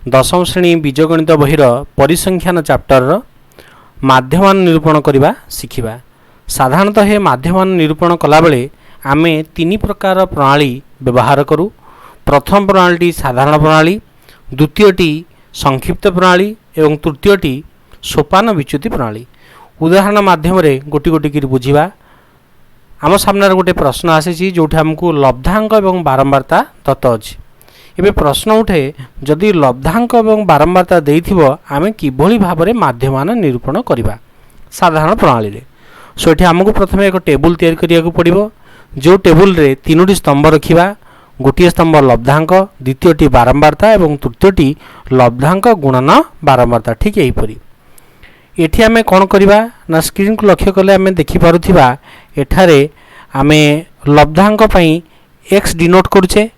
दशम श्रेणी बीजगणित बहिर परिसंख्यान चैप्टर माध्यमान निरूपण करवा शिखिबा। साधारणतः हे माध्यमान निरूपण कला बेले आमे तीन प्रकार प्रणाली व्यवहार करूँ। प्रथम प्रणाली साधारण प्रणाली, द्वितीयटी संक्षिप्त प्रणाली एवं तृतीयटी सोपान विच्युति प्रणाली। उदाहरण माध्यम गोटी गोटी कर बुझा। आम सामने गोटे प्रश्न आसी जो आमको लब्धांक एवं बारंबारता दत्त अच्छी। एबे प्रश्न उठे जदि लब्धांक एवं बारंबारता देइथिबो आमे किभली भाबरे माध्यमान निरूपण करिबा साधारण प्रणाली रे। सो एठी हमकु प्रथमे एक टेबल तयार करिया पड़िबो। जो टेबल रे तीनोटी स्तंभ रखिबा। गोटे स्तंभ लब्धांक, द्वितीयटी बारंबारता एवं तृतीयटी लब्धांक गुणन बारंबारता। ठीक एहीपरि एठी आमे कोन करिबा ना स्क्रीन को लक्ष्य कले आमे देखि पारुथिबा एठारे आमे लब्धांक पई x डिनोट करूचे,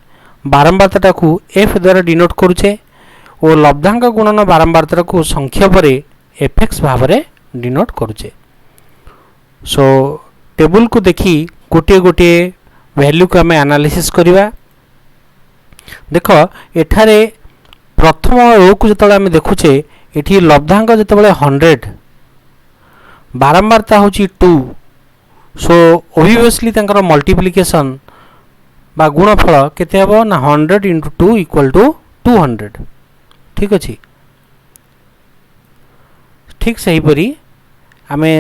बारंबारता को f द्वारा डिनोट करूचे और लब्धांक गुणन बारंबारता को संख्या पर fx भाव में डिनोट करूचे। सो टेबल को देखी गोटे गोटे वैल्यू को आम एनालिसिस करवा। देख एठारे प्रथम रो को जो आम देखुचे एठी लब्धांक जो 100, बारंबारता हूँ 2। सो ओबियसली तांकर मल्टीप्लिकेशन बा गुणफल केते हबो ना 100 × 2 = 200। ठीक अछि। ठीक सही परी आमे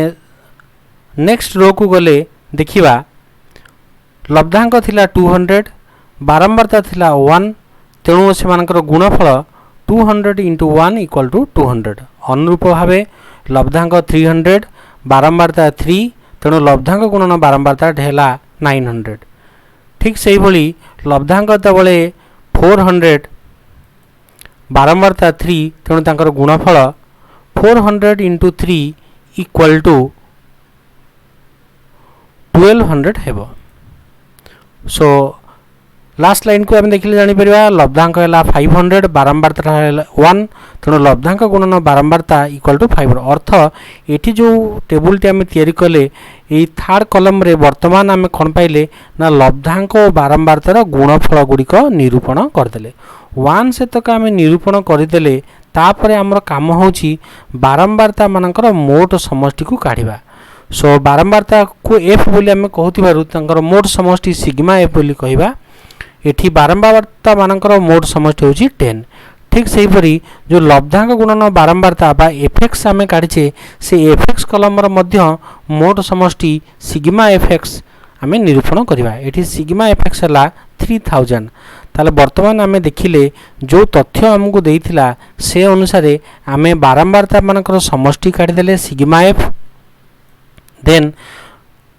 नेक्स्ट रो को गले देखिबा। लब्धांक थिला 200, बारंबारता थिला 1, तेणु सेमानकर गुणफल 200 × 1 = 200। अनुरूप भावे लब्धांक 300, बारंबारता 3, तेणु लब्धांक गुणन बारंबारता ढेला 900। ठीक से ही लब्धांक तबले 400, बारंबारता 3, तेणु तांकर गुणफल 400 × 3 = 1200 हेबो। सो लास्ट लाइन को आम देखिले जानि परिबा लब्धांक है 500, बारंबारता है 1, तेणु लब्धांक गुणन बारंबारता = 500। अर्थ एठी जो टेबल टी आम तैयारी कले यही थर्ड कलम रे वर्तमान आम कौन पाइले ना लब्धांक और बारंबारतार गुणफल गुड़िक निरूपण करदे। 1 से तक आम निरूपण करदे। तापर आमर काम होची बारंबारता मानकर मोट समष्टि को काढ़िबा। सो बारंबारता को एफ बोली आम कहूथिबारु तांकर मोट समष्टि सिग्मा एफ बोली कहिबा। एठी बारंबारता मानकर मोट समष्टि होची 10। ठीक से हीपरी जो लब्धांक गुणन बारंबारता बा एफएक्स आम काढ़ीचे से एफएक्स कलमर मध्य मोट समष्टि सिग्मा एफएक्स आम निरूपण करवा। एठी सिग्मा एफएक्स है 3000। ताले वर्तमान आम देखिले जो तथ्य आमको देइथिला से अनुसार आम बारंबारता मानकर समष्टि काढ़ीदेले सिग्मा एफ, देन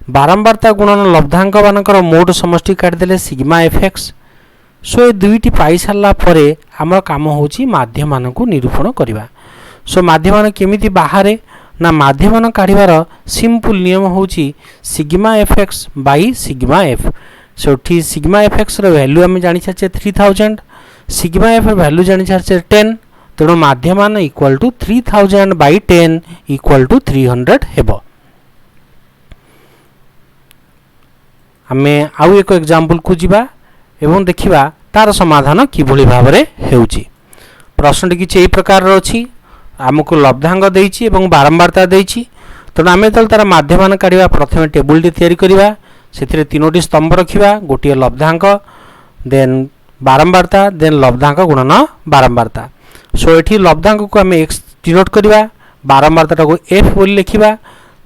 बारंबारता गुणन लब्धांक मानकर मोट समष्टि काढ़ीदेले सिग्मा एफएक्स। सो ये दुईटी पाई सारा पर आमर काम होची माध्यमान को निरूपण करवा। सो माध्यमान केमिति बाहरे ना माध्यमान काढ़ीबार सिंपल नियम होची sigma f x by sigma f. सो ठी सिग्मा एफएक्स रो वैल्यू आम जानि छाचे 3000, सिग्मा एफ वैल्यू जानि छाचे 10, तेणु माध्यमान = 3000 बाई 10 = 300 हेबो। आमे आउ एक एग्जांपल को जिबा एवं देखिबा तार समाधान किभली भाबरे हेउची। प्रश्नटी किछि एई प्रकार अछि। आमको लब्धांक देइछि एवं बारंबारता देइछि। तेणु आमे तल तार माध्यमान काढिबा प्रथमे टेबल टी तयारी करिबा। सेथिरे तीनोटी स्तंभ रखिबा। गोटे लब्धांक, देन बारंबारता, देन लब्धांक गुणन बारंबारता। सो एठी लब्धांक को आमे x डिनोट करिबा, बारंबारता को f बोली लिखिबा।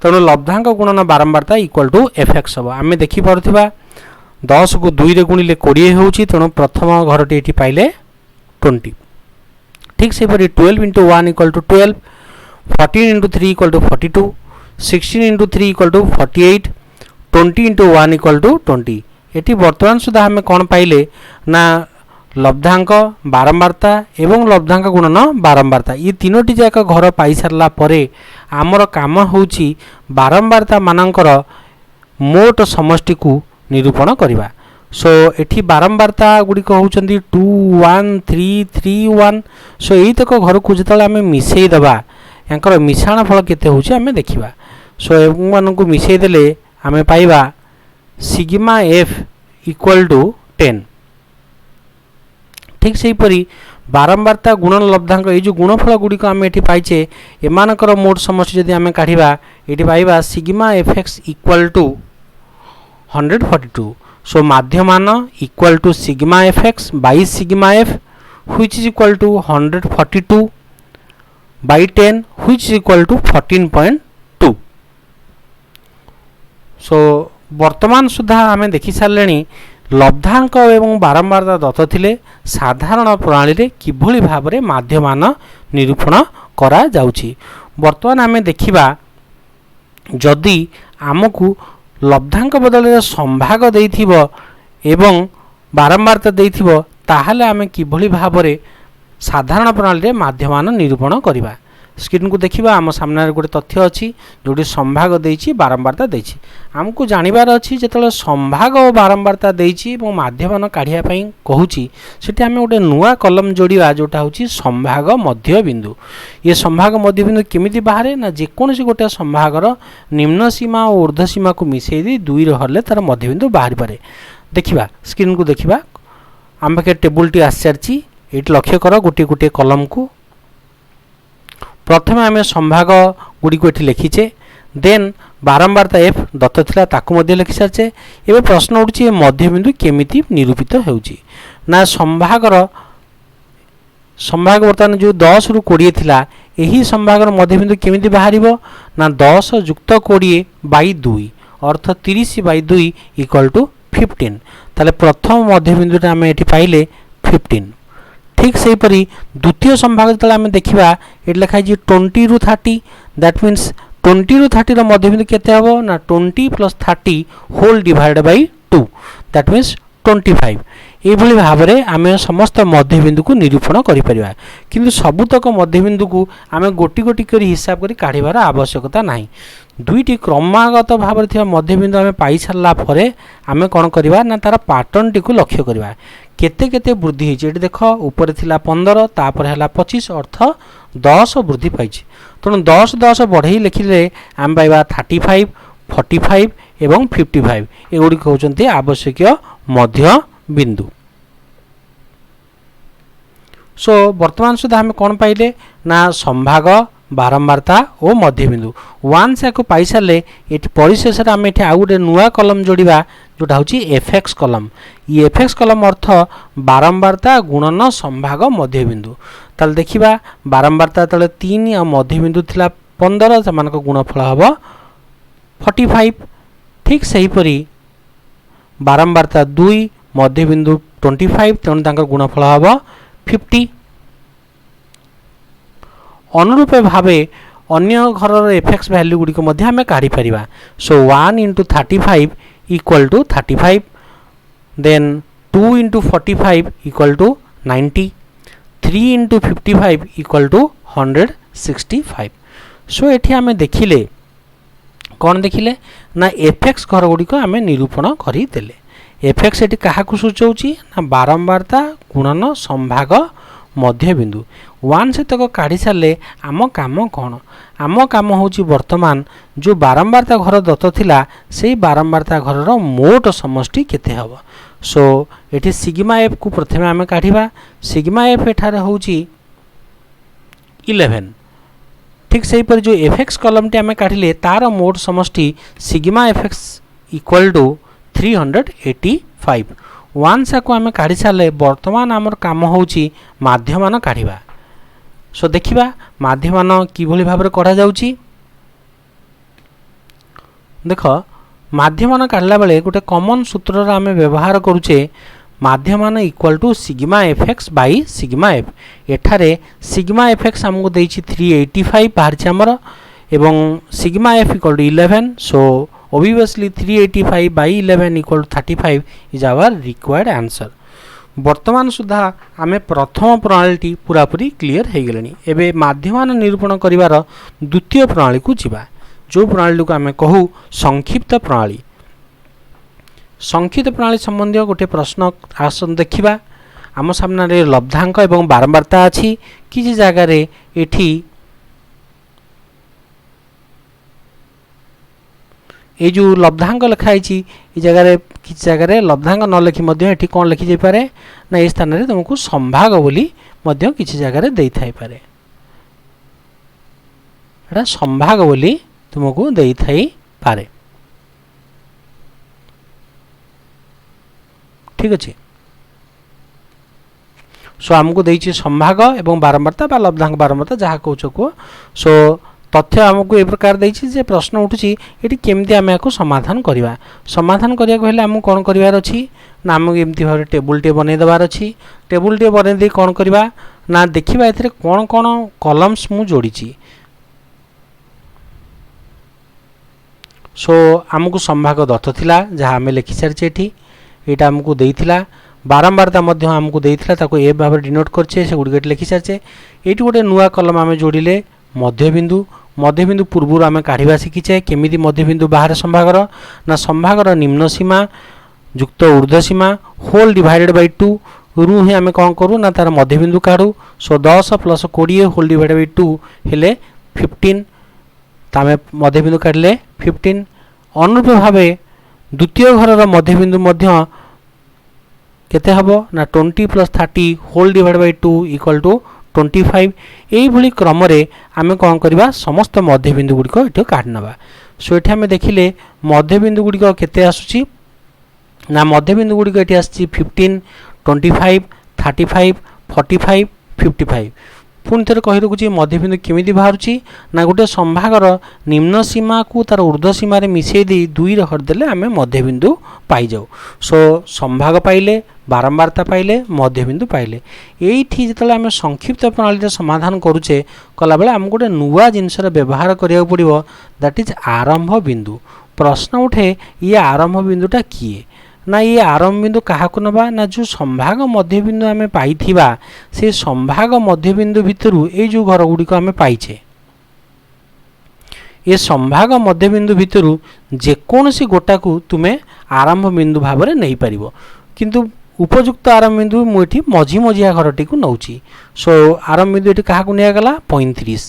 तेणु लब्धांक गुणन बारंबारता = fx हबो। आमे देखि पारुथिबा 10 को 2 रे गुणिले 20 होउची, तेणु प्रथम घरटी एठी पाइले 20। ठीक से परि 12 × 1 = 12, 14 × 3 = 42, 16 × 3 = 48, 20 × 1 = 20। एठी वर्तमान सुधा हमें कौन पाइले ना लब्धांक, बारंबारता एवं लब्धांक गुणन बारंबारता ये तीनोटी जाक घर पाई सारला परे आमर काम होची बारंबारता मानकर मोट समष्टि को निरूपण करवा। सो एठी बारंबारता गुड़िक होचंदी 2 1 3 3 1। सो यही तक घर को जो आम मिसई दबा यांकर मिश्रण फल केते होची आम देखिबा। सो एमान को मिसई देले आम पाइबा सिग्मा एफ = 10। ठीक से हीपरी बारंबारता गुणन लब्धांक ये जो गुणफल गुड़िक आम ये पाइचे एमानकर मोट समष्टि जदि आम काढ़ा ये पाइबा sigma f x equal to 142 so माध्यमान equal to sigma f x by sigma f which is equal to 142 by 10 which is equal to 14.2 so वर्तमान सुधा आम देखि सारे लब्धांक एवं बारंबारता दत्त थिले साधारण प्रणाली रे किभली भाव में माध्यमान निरूपण करा जाउछि। वर्तमान आम देखिबा जदि आमको लब्धांक बदल संभाग देइथिबो एवं बारंबारता देइथिबो ताहले आम किभली भाव में साधारण प्रणाली रे माध्यमान निरूपण करिबा। स्क्रीन को देखिबा आम सामने गोटे तथ्य अच्छी जोटी संभाग देइछि बारंबारता देइछि आमको जानिबार अच्छी जेतले संभाग और बारंबारता देइछि एवं माध्यमान काढ़िया पई कहूछि सेठी आम गोटे नुआ कलम जोड़िबा जोटा होछि संभाग मध्य बिंदु। ये संभाग मध्य बिंदु केमिति बाहरे ना जेकोसी गोटे संभागर निम्न सीमा और ऊर्ध्व सीमा को मिसेई दी दुई रहले तार मध्य बिंदु बाहरी पारे। देखिबा स्क्रीन को देखिबा आम पाखे टेबुल टी आसी सारिछि एठी लक्ष्य कर गोटे गोटे कलम को प्रथम आम संभाग गुड़िक ये लिखीचे देन बारंबारता एफ दत्त थिला ताकू मध्य लिखि सारचे। एबे प्रश्न उठुछि मध्यबिंदु केमिति निरूपित हेउछि ना संभागर वर्तमान जो 10 रु 20 थिला एही संभागर मध्यबिंदु केमिति बाहरिबो ना 10 युक्त 20 बाई 2 अर्थ 30 बाई 2 इक्वल टू 15 ताले प्रथम मध्यबिंदु आम एठी पाइले 15। ठीक से परी द्वितीय संभाग जो आम देखा ये लिखाई 20 रु 30 दैट मीन्स 20 रु 30 रो मध्यबिंदु केते हबो ना 20 plus 30 whole divided by 2 that means 25। एभली भाव में आम समस्त मध्यबिंदु को निरूपण करि परिबा किंतु सबुतक मध्यबिंदु को आम गोटी गोटी करी हिसाब करी काढ़िबार आवश्यकता नाही। दुईटी क्रमागत भाव में मध्यबिंदु आम पाई सारा पर आम कौन करवा ना तार पैटर्न टी को लक्ष्य करवा केते केते वृद्धि होती देख ऊपर थिला 15 तापर है 25 अर्थ 10 वृद्धि पाई तेणु 10 10 बढ़े लिखिले आम पाइबा 35 45 एवं 55 एगुड़िक होती आवश्यक मध्य बिंदु। सो वर्तमान सुधा आम कौन पाइले ना संभाग बारंबारता और मध्यबिंदु वन्स या पाई सारे ये परिशेष आम ये आउ गोटे नुआ कलम जोड़ा जोटा हूँ एफएक्स कलम। ये एफएक्स कलम अर्थ बारंबारता गुणन संभाग मध्यबिंदु ताल देखा बारंबारता तले 3 और मध्यबिंदु थिला 15 से गुणफल हम 45। ठीक से हीपरी बारंबारता 2 मध्यबिंदु 25 तेणु गुणफल हम 50। अनुरूप भावे अन्य घर एफएक्स वैल्यू गुड़िक आम काढ़ी पारिबा। So 1 into 35 equal to 35 then 2 into 45 equal to 90 3 into 55 equal to 165। So ये आम देखिले कौन देखिले ना एफएक्स घर गुड़िक आम निरूपण करदेले। एफएक्स ये क्या सूचाऊँगी ना बारंबारता गुणन संभाग मध्यबिंदु वन से तक काढ़ी सारे आम काम कौन आम काम हूँ वर्तमान जो बारंबारता घर दत्त थिला से बारंबारता घर मोट समष्टि केते हब। सो ये सिग्मा एफ को प्रथम आम काढ़ा सिग्मा एफ एठार हूँ 11। ठीक से पर जो एफएक्स कलम टी आम काढ़िले तार मोट समष्टि sigma f x equal to 385। Once को आम काढ़ी सारे वर्तमान आमर काम हूँ माध्यमान काढ़ा। सो देखिबा माध्यमान किभली भाव में कढ़ा जाउची। देख माध्यमान काढ़ला बेले गोटे कॉमन सूत्र आम व्यवहार करुचे माध्यमान equal to sigma f x by sigma f. एठारे सिग्मा एफएक्स आमको देइछि 385 बाहर आमर एवं sigma f equal to 11। So obviously 385 by 11 equal to 35 is our required answer। वर्तमान सुधा आम प्रथम प्रणाली पूरापूरी क्लीयर हो गले। एवं माध्यमान निरूपण करिवार द्वितीय प्रणाली को जीवा जो प्रणाली को आम कहू संक्षिप्त प्रणाली। संक्षिप्त प्रणाली संबंधी गोटे प्रश्न आसन देखिबा। आम सामने लब्धांक एवं बारंबारता अच्छी किसी जगार एठी ये जो लब्धांक लिखाई ये जगह किसी जगह लब्धांक न लिखी ये कौन लिखी जापे ना ये स्थान में तुमको संभाग बोली मध्य किछि जगह रे देई थाई पारे एटा संभाग बोली तुमको देई थाई पारे ठीक अछि सो आमको देइछि संभाग एवं बारंबारता बा लब्धांक बारंबारता जहा कहउछ को सो तथ्य आमको ए प्रकार देइछि जे प्रश्न उठुछि एटी केमति आमे याको समाधान करिया को हेले आमको कोन करिवार अछि ना आमको एमति भाबे टेबुल टे बनै देबार अछि टेबुल टे बनै दे कोन करिवा ना देखिबा एथिरे कोन कोन कॉलम्स मु जोड़ीछि सो आमको संभाग दत्त थिला जहा आमे लिखि सारछि एठी एटा आमको देइथिला बारंबारता मध्य आमको देइथिला ताको ए भाबे डिनोट करछे से गुडी लिखि सारछे एठी गोटे नुवा कलम आमे जोड़िले मध्यबिंदु पूर्व आम काढ़ा शिखीचे केमी मध्यबिंदु बाहर संभागर ना संभागर निम्न सीमा युक्त ऊर्ध्व सीमा होल डिवाइडेड बाय 2 रु ही आम कौन करूँ ना तार मध्यबिंदु काढ़ू सो 10 प्लस 20 होल डिवाइडेड बाय 2 हेले 15 तामे मध्यबिंदु काढ़ले 15 अनुरूप भाव द्वितीय घर मध्यबिंदु मध्य केते हबो ना 20 plus 30 whole divided by 2 equal to 25 यही भली क्रम रे आमे कौन करबा समस्त मध्यबिंदु गुडी को एठो काढ नबा सो एठी आमे देखिले मध्यबिंदु गुडी को केते आसुची ना मध्यबिंदु गुडी को एठी आसची 15 25 35 45 55 पुन थरे कहि रखुची मध्यबिंदु केमिति बाहरुची ना गोटे संभागर निम्न सीमा को तार ऊर्ध्व सीमा रे मिसै दी 2 रे हर देले आमे मध्यबिंदु पाई जाऊ सो संभाग पाइले बारंबारता पाइले मध्यबिंदु पाइले एठी जतले आमे संक्षिप्त प्रणाली रे समाधान करूचे कला बेले हम गोटे नुवा जिंस रे व्यवहार करिया पड़िबो दैट इज आरंभ बिंदु प्रश्न उठे ये आरंभ बिंदुटा किए ना ये आरंभ बिंदु काहाकु नबा ना जो संभाग मध्यबिंदु आमे पाइथिबा से संभाग मध्यबिंदु भितरु ए जो घर गुडी को आमे पाइछे ये संभाग मध्यबिंदु भितरु जे कोनसी गोटा को तुमे आरंभ बिंदु भाव रे नै परिबो किंतु उपयुक्त आरंभ बिंदु मुठी मझी मझिया घरटी को नौची सो आरंभ बिंदु एटी काहाकु निया गला 35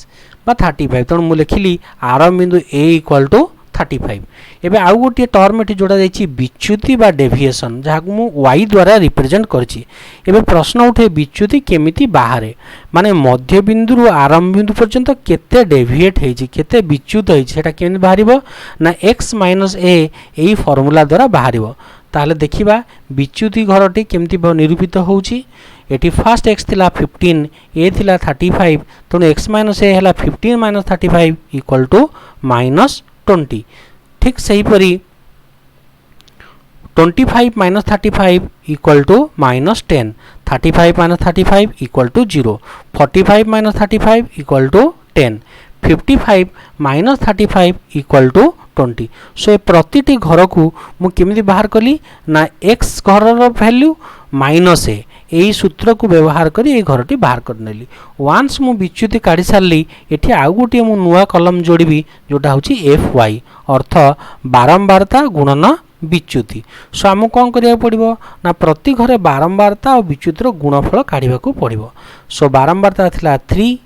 बा 35 तण मु लिखिली आरंभ बिंदु a इक्वल टू 35 एबे आउ गोटे टर्म एटी जोड़ा जाइछि विच्युति बा डेविएशन जहाकु मु y द्वारा रिप्रेजेंट करछि एबे प्रश्न उठे विच्युति केमिति बाहरे माने मध्य बिंदु रु आरंभ बिंदु पर्यंत केते डेविएट हेछि केते विच्युत हेछि सेटा केमिति बाहरिबो ना x - a एई फार्मूला द्वारा बाहरिबो ताहले देखिबा विच्युति घरटी केमिति निरूपित होउछि एटी फर्स्ट x थिला 15 a थिला 35 तनो x - a हला 15 - 35 इक्वल टू -20 ठीक सही परी 25 - 35 equal to -10 35 - 35 equal to 0 45 - 35 equal to 10 55 - 35 equal to 20 so प्रतिटी घर को मु केमिति बाहर कली ना x घर रो वैल्यू माइनस a एई सूत्र को व्यवहार करी ए घरटी बाहर कर नेली वांस मु विच्युति काढी सारली एठी आउ गोटे मु नुवा कलम जोड़ीबी जोटा होची fy अर्थ बारंबारता गुणन विच्युति सो आम कौन करिया पड़िबो ना प्रति घरे बारंबारता और विच्युतिर गुणफल काढिबा को पड़िबो सो बारंबारता थिला 3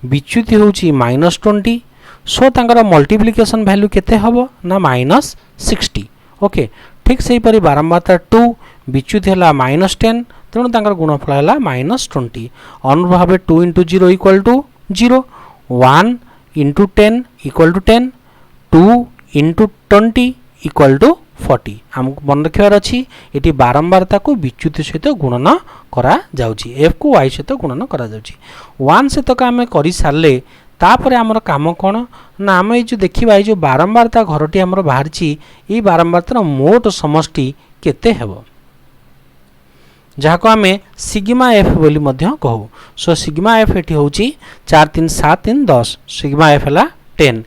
विच्युति होची -20 सो तांकर मल्टीप्लिकेशन वैल्यू केते हबो ना -60 ओके ठीक सही परी बारंबारता 2 विच्युति हला -10 तेणु तांकर गुणफल हला -20 अनुभावे 2 * 0 equal to 0 1 * 10 equal to 10 2 * 20 equal to 40 हमको मन रखिबार अछि एटी बारंबारता को विच्युति सहित गुणन करा जाउची f को y सहित गुणन करा जाउची 1 सहित का हमें करि सारले तापरे हमर काम कोन ना हम ए जो देखिबा ए जो बारंबारता घरटी हमर बाहरची ई बारंबारतार मोट समष्टि केते हेबो जहाको आमे सिग्मा एफ बोली मध्य कहू सो सिग्मा एफ एठी होची 4 3 7 3 10 सिग्मा एफ हला 10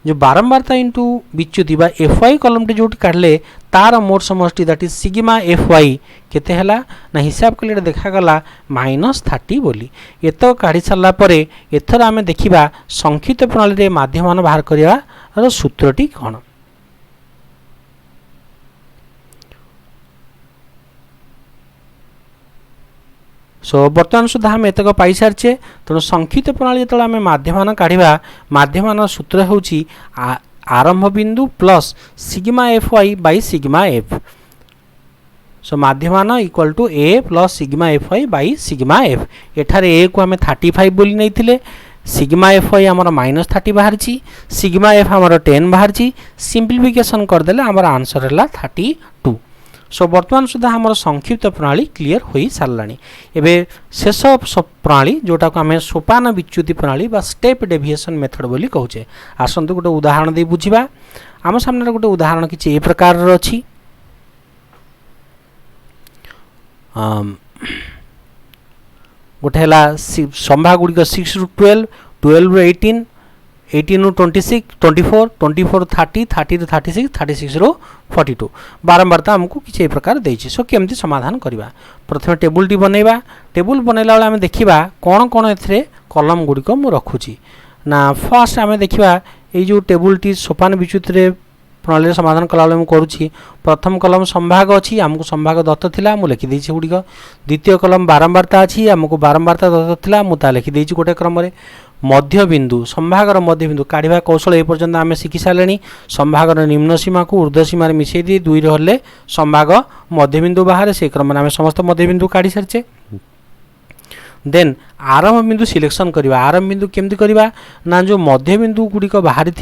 जो बारंबारता इंटू विच्युति बा fy कॉलम टी जोटी काढले तार मोट समष्टि दैट इज सिग्मा fy केते हला ना हिसाब कले देखा गला -30 बोली एतो काढी सारला परे एथर आमे देखिबा संक्षिप्त प्रणाली रे माध्यमान बाहर करिया रो सूत्रटी कोन सो बर्तमान सुधा हम एतक पाई सारचे तेणु संक्षिप्त प्रणाली जो आम माध्यमान काढ़ा माध्यमान सूत्र होची आरंभ बिंदु plus sigma fy by sigma f so माध्यमान equal to A plus sigma f i by sigma f एठारे ए को आम 35 बोली नहीं सिग्मा एफ आई आमर -30 बाहर सिग्मा एफ आमर 10 बाहर सिंप्लिफिकेशन करदे आमर आंसर है 32 सो वर्तमान सुधा आम संक्षिप्त प्रणाली क्लीयर हो सारा एवं शेष प्रणाली जोटा को आम सोपान विच्युति प्रणाली बा स्टेप डेविएशन मेथड बोली कहूचे आसतु गोटे उदाहरण दे बुझा आम सामने गोटे उदाहरण किसी ए प्रकार अच्छी गोटे है संभा गुड़िक 6 ରୁ 12 12 ରୁ 18 18 ରୁ 26 24 24 ରୁ 30 30 ରୁ 36 36 ରୁ 42 बारंबार आमको किसी प्रकार देछि सो केमती समाधान करवा प्रथम टेबुल टी बनैबा टेबुल बनैला बेले आम देखिबा कोन कोन एथरे कलम गुड़िक मु रखुची ना फर्स्ट आम देखिबा ए जो टेबुल टी सोपान विच्युत रे प्रणाली समाधान कला बेले मुझे प्रथम कलम संभाग अच्छी आमको संभाग दत्त थिला मु लिखि देछि गुड़िक द्वितीय कलम बारंबारता अच्छी आमको बारंबारता दत्त थिला मु ता लिखि देछि गोटे क्रम रे मध्य बिंदु संभागर मध्य बिंदु काढ़ा कौशल एपर्यंत आम शिखि सारे संभागर निम्न सीमा को ऊर्ध्व सीमार मिसई दी दुई रे संभाग मध्य बिंदु बाहर से क्रम आम समस्त मध्य बिंदु काढ़ी सारी देन आरंभ बिंदु सिलेक्शन करवा आरंभ बिंदु केमती करवा ना जो मध्य बिंदु गुड़िक बाहरी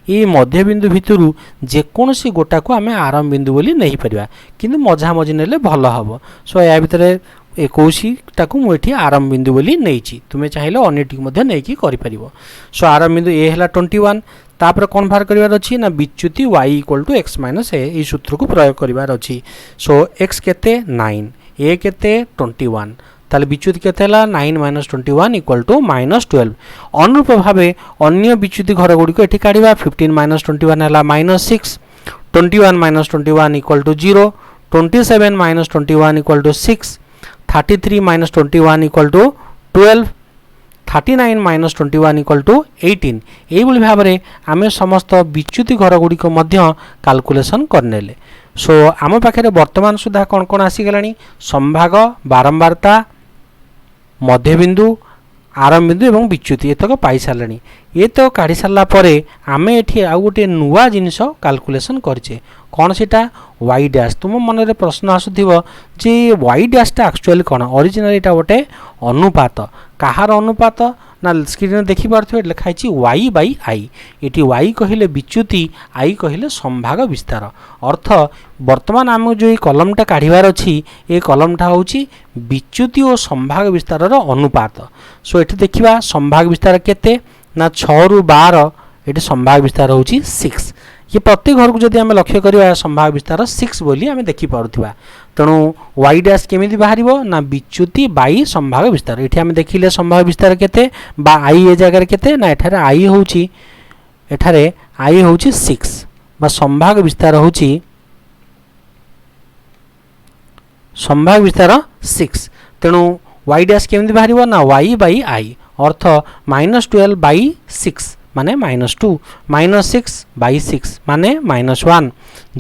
ये मध्य बिंदु भितर जेकोसी गोटा को आम आरंभ बिंदु बोली नहीं पारिबा किंतु मझा मझी नेले भल हम सो या भितर 21 को मुझे आरंभ बिंदु बोली नहीं तुम्हें चाहिए अन्यटी नहीं कर सो आरंभ बिंदु ए है 21 तापर कौन बाहर करार अच्छी ना विच्युति y equal to x minus A सूत्र को प्रयोग करार अच्छी सो x केते 9 ए केते 21 ताले विच्युति केते 9 माइनस 21 इक्वल टू -12 अनुरूप भाव अन्य विच्युति घर गुड़िक ये काढ़ा 15 माइनस 21 है -6 21 minus 21 equal to 0 27 minus 21 equal to 6 33 minus 21 equal to 12 39 minus 21 equal to 18 यही भाव में आम समस्त विच्युति घर गुड़िक कैलकुलेशन करने सो आम पाखे वर्तमान सुधा कौन कौन आसीगला संभाग बारंबारता मध्यबिंदु आरंभ बिंदु एवं विच्युति एतक पाई सारे ये तो काढ़ी सारापर आम ये आउ गोटे नुआ जिनस कैलकुलेशन करचे कौन सीटा वाई डैश तुम मन में प्रश्न आसुव जे वाई डैशटा एक्चुअली कौन ओरिजिनल यहाँ गोटे अनुपात कहार अनुपात ना स्क्रीन देखिपे लिखाई वाई बाई आई ये वाई कहले विच्युति आई कहले संभाग विस्तार अर्थ वर्तमान आम जो ये कलमटा काढ़ार अच्छी ये कलमटा हूँ विच्युति और संभाग विस्तार अनुपात सो ये देखा संभाग विस्तार केते ना 6 ରୁ 12 ये संभाग विस्तार हूँ 6 ये प्रत्येक घर को जब आम लक्ष्य करवा संभाग विस्तार 6 बोली आम देखिपा तेणु वाई डैश केमी बाहर ना विच्युति बाई संभाग विस्तार ये आम देखिले संभाग विस्तार केते बा आई ए जगार केते ना एठारे आई हूँ एठारे आई हूँ 6 बा संभाग विस्तार हूँ संभाग विस्तार 6 तेणु वाई डैश केमी बाहर ना वाई बाई आई अर्थ -12 बाई 6 माने -2 -6 बाई 6 माने -1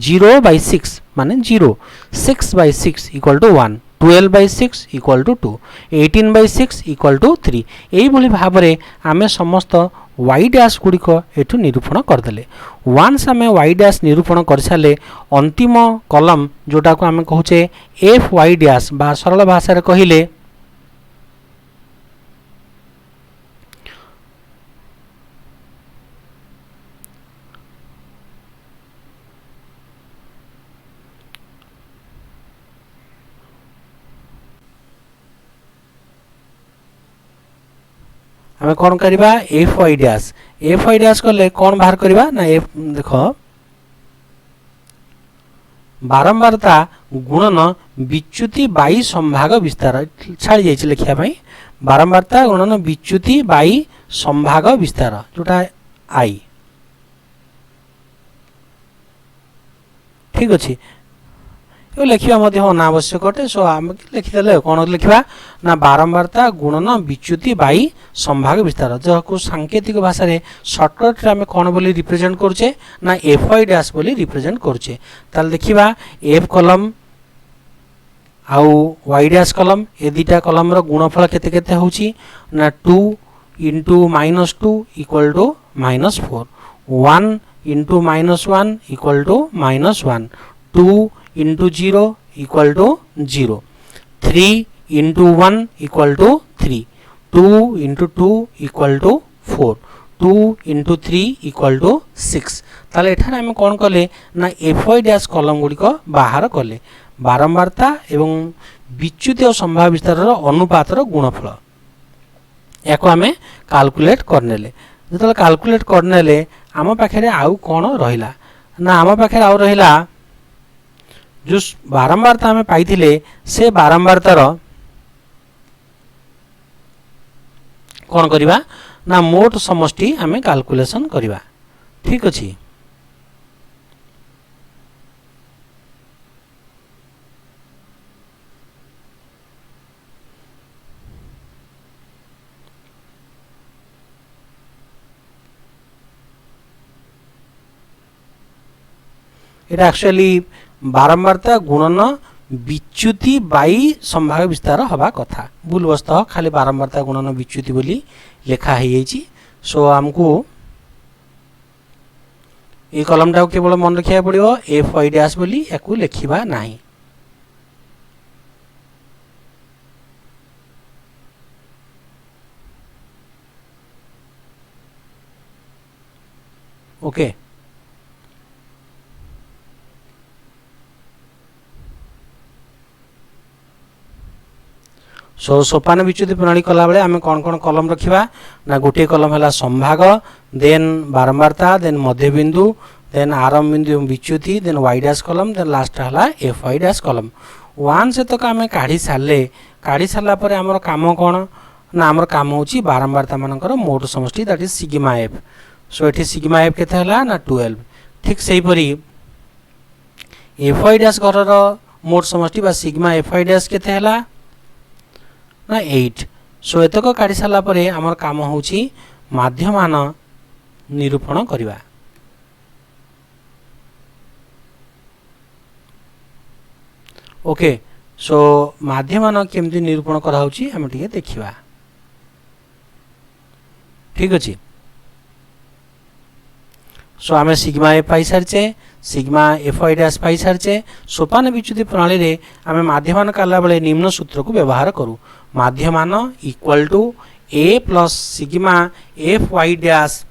0 बाई 6 माने 0 6 by 6 equal to 1 12 by 6 equal to 2 18 by 6 equal to 3 यही भाव में आम समस्त वाई डैश गुड़िक एठू निरूपण करदे वन्स आम वाई डैश निरूपण कर सारे अंतिम कलम जोटा को आम कहूचे एफ वाई डैश बा सरल भाषा कहले आम कौन करवा एफ वाई डैश कले कौन बाहर करवा ना एफ देख बारंबारता गुणन विच्युति बाई संभाग विस्तार छाड़ी जाइए लिखापी बारंबारता गुणन विच्युति बाई संभाग विस्तार जोटा आई ठीक अच्छे ये लिखा अनावश्यक अटे सो आम लिखिदे कौन लिखा ना बारंबारता गुणन विच्युति बाई संभाग विस्तार जहाँ सांकेतिक भाषा में सर्टकट आम कौन बोली रिप्रेजेंट करुचे ना एफ वाई डैश बोली रिप्रेजेंट करुचे ताल देखिबा एफ कलम आउ वाई डैश कलम ए दुटा कलम गुणफल केते केते होची ना 2 into -2 equal to -4 1 into -1 equal to -1 2 into 0 equal to 0, 3 into 1 equal to 3, 2 into 2 equal to 4, 2 into 3 equal to 6। ताले एठार आम कौन कले ना एफ वाई डैश कलम गुड़िक बाहर कले बारंबारता एवं विच्युति और संभाव्य विस्तार अनुपातर गुणफल या आम काल्कुलेट करनेले जो काल्कुलेट करनेले आम पाखे आउ कौन रहिला ना आम पाखे आउ रहिला जो बारंबारता आम पाइथिले से बारंबारतार कौन करिबा ना मोट समष्टि आम काल्कुलेशन करिबा। ठीक अछि এটা एक्चुअली बारंबारता गुणन विच्युति बाई संभाव्य विस्तार हवा कथा भूलवस्त खाली बारंबारता गुणन विच्युति बोली लेखा है। सो आमको ये कलमटा केवल मन रखा पड़ो एफ वाई डैश बोली या लिखा नहीं। ओके सो सोपान विच्युति प्रणाली कला बेले आम कौन कौन कलम रखा ना गोटे कलम है संभाग देन बारंबारता देन मध्यबिंदु देन आरंभ बिंदु विच्युति देन वाई डैश कलम देन लास्ट है एफ वाई डैश कलम। वन से तक आम काढ़ी सारा पर आमर काम कौन ना आमर काम होची बारंबारता मानकर मोट समष्टि दैट इज सिग्मा एफ। सो ये सिग्मा एफ केते हला ना 12। ठीक से परी एफ वाई डैश घर मोट समष्टि बा सिग्मा एफ वाई डैश केते हला ना 8। सो एतक काढ़ी सारा पर आमर काम होची माध्यमान निरूपण करवा। ओके सो माध्यमान केमती निरूपण कराउची हम टिके देखिबा। ठीक अछि सो आम सिग्मा एफ पाई सारिचे सिग्मा एफ वाई डैश पाई सारिचे। सोपान विच्युति प्रणाली रे आम माध्यमान कला बेले निम्न सूत्र को व्यवहार करूँ माध्यमान equal to A plus sigma f y dash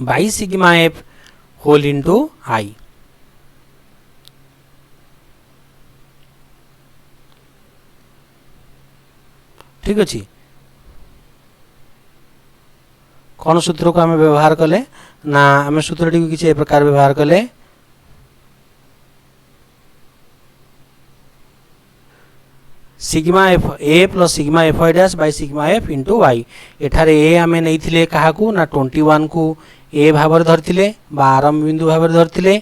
by sigma f whole into i. ठीक अच्छे कौन सूत्र को आम व्यवहार कले ना आम सूत्र टी किसी प्रकार व्यवहार कले sigma f A plus sigma f y dash by sigma f into y. एठारे ए आम नहीं क्या ना 21 को ए भाव धरते आरंभ बिंदु भाव धरते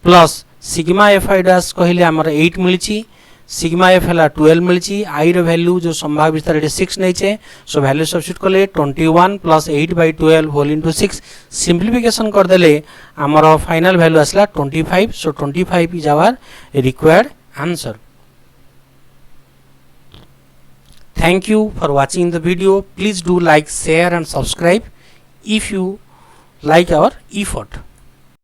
plus sigma f y dash कहले आमर 8 मिली सिग्मा एफ है 12 मिली आई वैल्यू जो संभाव्य विस्तार 6 नहीं। सो वैल्यू सब्स्टिट्यूट कले 21 plus 8 by 12 whole into 6 simplification करदे आमर फाइनल वैल्यू आसला 25। So 25 is our required answer. Thank you for watching the video. Please do like, share and subscribe if you like our effort.